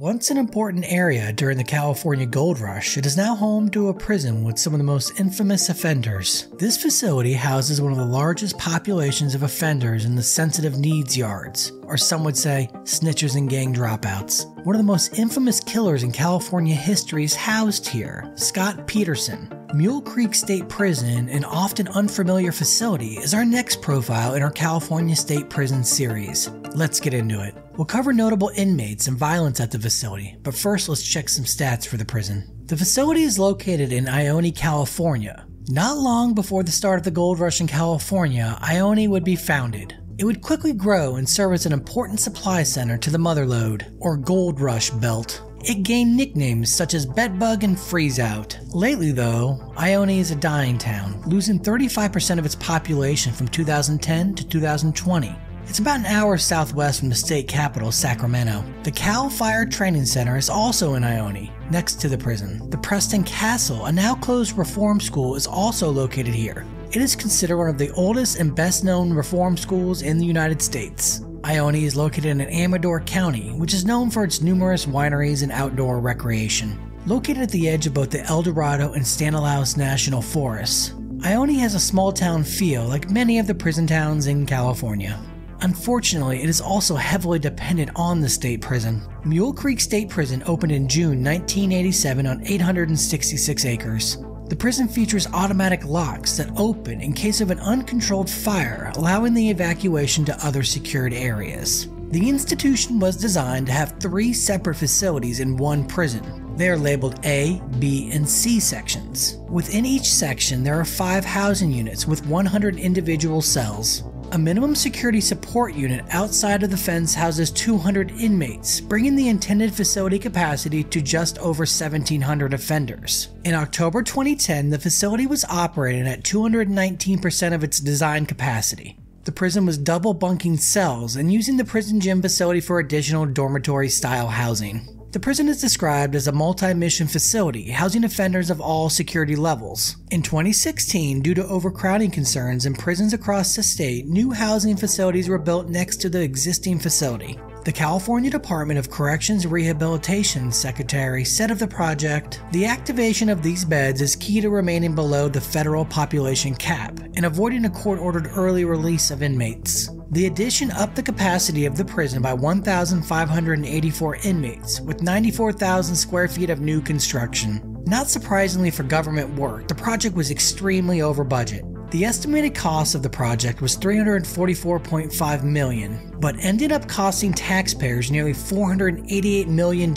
Once an important area during the California Gold Rush, it is now home to a prison with some of the most infamous offenders. This facility houses one of the largest populations of offenders in the sensitive needs yards, or some would say, snitchers and gang dropouts. One of the most infamous killers in California history is housed here, Scott Peterson. Mule Creek State Prison, an often unfamiliar facility, is our next profile in our California State Prison series. Let's get into it. We'll cover notable inmates and violence at the facility, but first let's check some stats for the prison. The facility is located in Ione, California. Not long before the start of the gold rush in California, Ione would be founded. It would quickly grow and serve as an important supply center to the Mother Lode, or Gold Rush Belt. It gained nicknames such as Bedbug and Freeze Out. Lately though, Ione is a dying town, losing 35% of its population from 2010 to 2020. It's about an hour southwest from the state capital, Sacramento. The Cal Fire Training Center is also in Ione, next to the prison. The Preston Castle, a now closed reform school, is also located here. It is considered one of the oldest and best known reform schools in the United States. Ione is located in Amador County, which is known for its numerous wineries and outdoor recreation. Located at the edge of both the El Dorado and Stanislaus National Forests, Ione has a small town feel like many of the prison towns in California. Unfortunately, it is also heavily dependent on the state prison. Mule Creek State Prison opened in June 1987 on 866 acres. The prison features automatic locks that open in case of an uncontrolled fire, allowing the evacuation to other secured areas. The institution was designed to have 3 separate facilities in one prison. They are labeled A, B, and C sections. Within each section, there are 5 housing units with 100 individual cells. A minimum security support unit outside of the fence houses 200 inmates, bringing the intended facility capacity to just over 1,700 offenders. In October 2010, the facility was operating at 219% of its design capacity. The prison was double bunking cells and using the prison gym facility for additional dormitory-style housing. The prison is described as a multi-mission facility housing offenders of all security levels. In 2016, due to overcrowding concerns in prisons across the state, new housing facilities were built next to the existing facility. The California Department of Corrections and Rehabilitation Secretary said of the project, "The activation of these beds is key to remaining below the federal population cap and avoiding a court-ordered early release of inmates." The addition upped the capacity of the prison by 1,584 inmates, with 94,000 square feet of new construction. Not surprisingly for government work, the project was extremely over budget. The estimated cost of the project was $344.5 million, but ended up costing taxpayers nearly $488 million.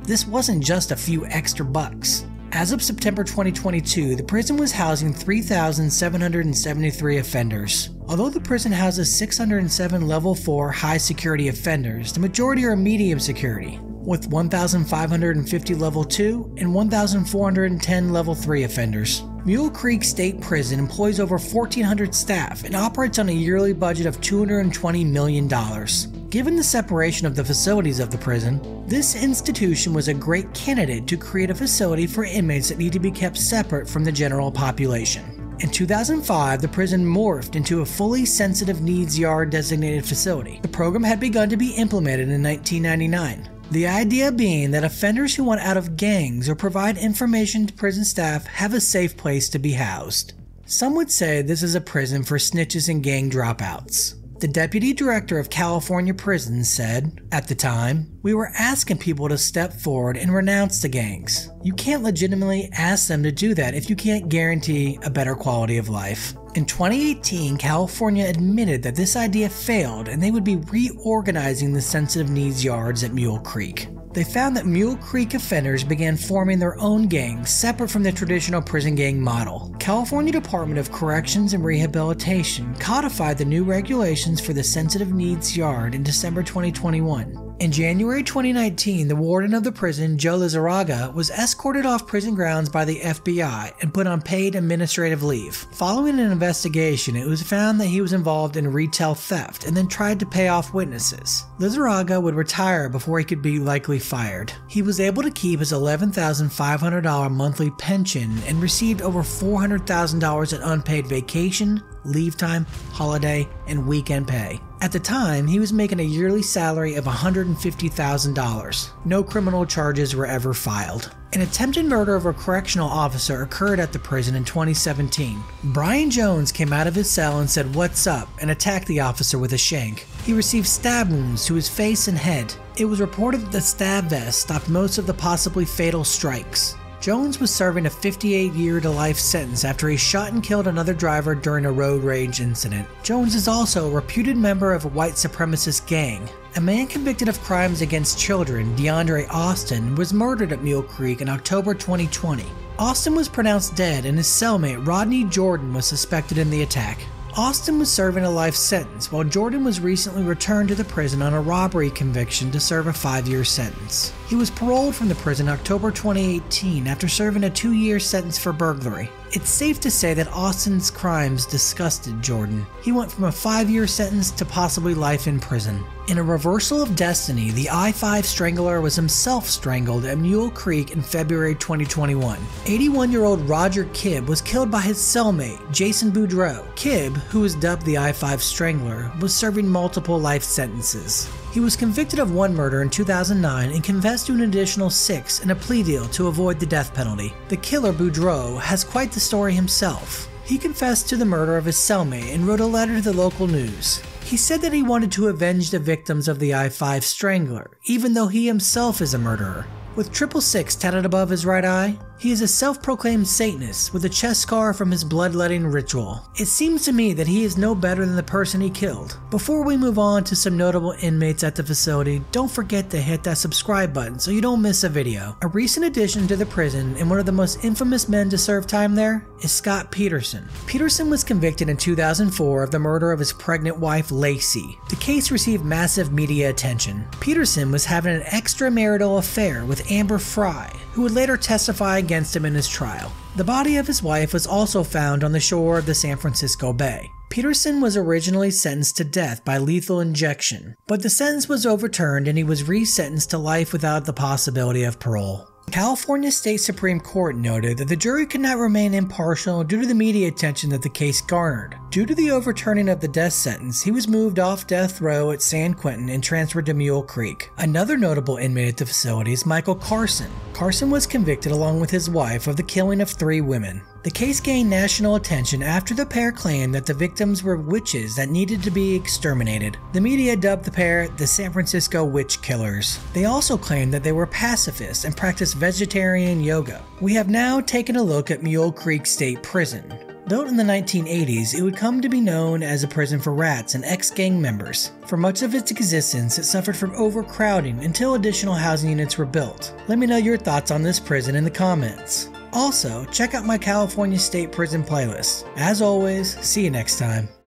This wasn't just a few extra bucks. As of September 2022, the prison was housing 3,773 offenders. Although the prison houses 607 Level 4 high-security offenders, the majority are medium security, with 1,550 Level 2 and 1,410 Level 3 offenders. Mule Creek State Prison employs over 1,400 staff and operates on a yearly budget of $220 million. Given the separation of the facilities of the prison, this institution was a great candidate to create a facility for inmates that need to be kept separate from the general population. In 2005, the prison morphed into a fully sensitive needs yard designated facility. The program had begun to be implemented in 1999. The idea being that offenders who want out of gangs or provide information to prison staff have a safe place to be housed. Some would say this is a prison for snitches and gang dropouts. The deputy director of California Prisons said, "At the time, we were asking people to step forward and renounce the gangs. You can't legitimately ask them to do that if you can't guarantee a better quality of life." In 2018, California admitted that this idea failed and they would be reorganizing the sensitive needs yards at Mule Creek. They found that Mule Creek offenders began forming their own gangs separate from the traditional prison gang model. California Department of Corrections and Rehabilitation codified the new regulations for the sensitive needs yard in December 2021. In January 2019, the warden of the prison, Joe Lizarraga, was escorted off prison grounds by the FBI and put on paid administrative leave. Following an investigation, it was found that he was involved in retail theft and then tried to pay off witnesses. Lizarraga would retire before he could be likely fired. He was able to keep his $11,500 monthly pension and received over $400,000 in unpaid vacation, leave time, holiday, and weekend pay. At the time, he was making a yearly salary of $150,000. No criminal charges were ever filed. An attempted murder of a correctional officer occurred at the prison in 2017. Brian Jones came out of his cell and said, "What's up?" and attacked the officer with a shank. He received stab wounds to his face and head. It was reported that the stab vest stopped most of the possibly fatal strikes. Jones was serving a 58-year-to-life sentence after he shot and killed another driver during a road rage incident. Jones is also a reputed member of a white supremacist gang. A man convicted of crimes against children, DeAndre Austin, was murdered at Mule Creek in October 2020. Austin was pronounced dead and his cellmate Rodney Jordan was suspected in the attack. Austin was serving a life sentence, while Jordan was recently returned to the prison on a robbery conviction to serve a 5-year sentence. He was paroled from the prison in October 2018 after serving a 2-year sentence for burglary. It's safe to say that Austin's crimes disgusted Jordan. He went from a 5-year sentence to possibly life in prison. In a reversal of destiny, the I-5 strangler was himself strangled at Mule Creek in February 2021. 81-year-old Roger Kibb was killed by his cellmate, Jason Boudreau. Kibb, who was dubbed the I-5 strangler, was serving multiple life sentences. He was convicted of 1 murder in 2009 and confessed to an additional 6 in a plea deal to avoid the death penalty. The killer, Boudreau, has quite the story himself. He confessed to the murder of his cellmate and wrote a letter to the local news. He said that he wanted to avenge the victims of the I-5 strangler, even though he himself is a murderer. With 666 tatted above his right eye, he is a self-proclaimed Satanist with a chest scar from his bloodletting ritual. It seems to me that he is no better than the person he killed. Before we move on to some notable inmates at the facility, don't forget to hit that subscribe button so you don't miss a video. A recent addition to the prison and one of the most infamous men to serve time there is Scott Peterson. Peterson was convicted in 2004 of the murder of his pregnant wife Lacey. The case received massive media attention. Peterson was having an extramarital affair with Amber Fry, who would later testify against him in his trial. The body of his wife was also found on the shore of the San Francisco Bay. Peterson was originally sentenced to death by lethal injection, but the sentence was overturned and he was resentenced to life without the possibility of parole. California State Supreme Court noted that the jury could not remain impartial due to the media attention that the case garnered. Due to the overturning of the death sentence, he was moved off death row at San Quentin and transferred to Mule Creek. Another notable inmate at the facility is Michael Carson. Carson was convicted along with his wife of the killing of 3 women. The case gained national attention after the pair claimed that the victims were witches that needed to be exterminated. The media dubbed the pair the San Francisco Witch Killers. They also claimed that they were pacifists and practiced vegetarian yoga. We have now taken a look at Mule Creek State Prison. Built in the 1980s, it would come to be known as a prison for rats and ex-gang members. For much of its existence, it suffered from overcrowding until additional housing units were built. Let me know your thoughts on this prison in the comments. Also, check out my California State Prison playlist. As always, see you next time.